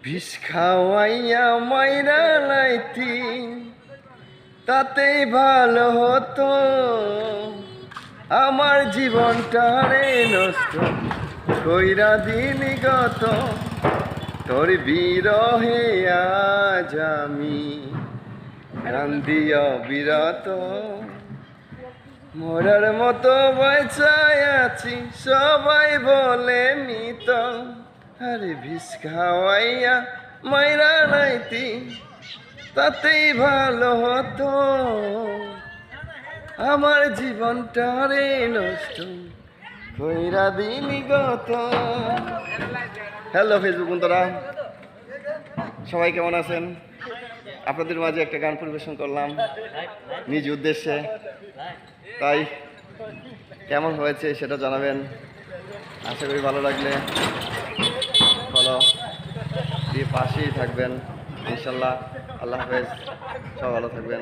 বিষ খাওয়াইয়া মাইরা লাইতি তাতেই ভালো হতো, আমার জীবনটারে নষ্ট কইরা দিলি গত, তোর বিরহে আজ আমি কান্দিয়া বিরত। মরার মতো বেঁচায় আছি সবাই বলে মৃত, আরে বিষ খাওয়াইয়া মাইরা নাইতি তাতেই ভালো হতো, আমার জীবনটারে নষ্ট কইরা দিলি গত। হ্যালো ফেসবুক বন্ধুরা, সবাই কেমন আছেন? আপনাদের মাঝে একটা গান পরিবেশন করলাম নিজ উদ্দেশ্যে, তাই কেমন হয়েছে সেটা জানাবেন। আশা করি ভালো লাগলে ফলো দিয়ে পাশেই থাকবেন ইনশাল্লাহ। আল্লাহ হাফেজ, সব ভালো থাকবেন।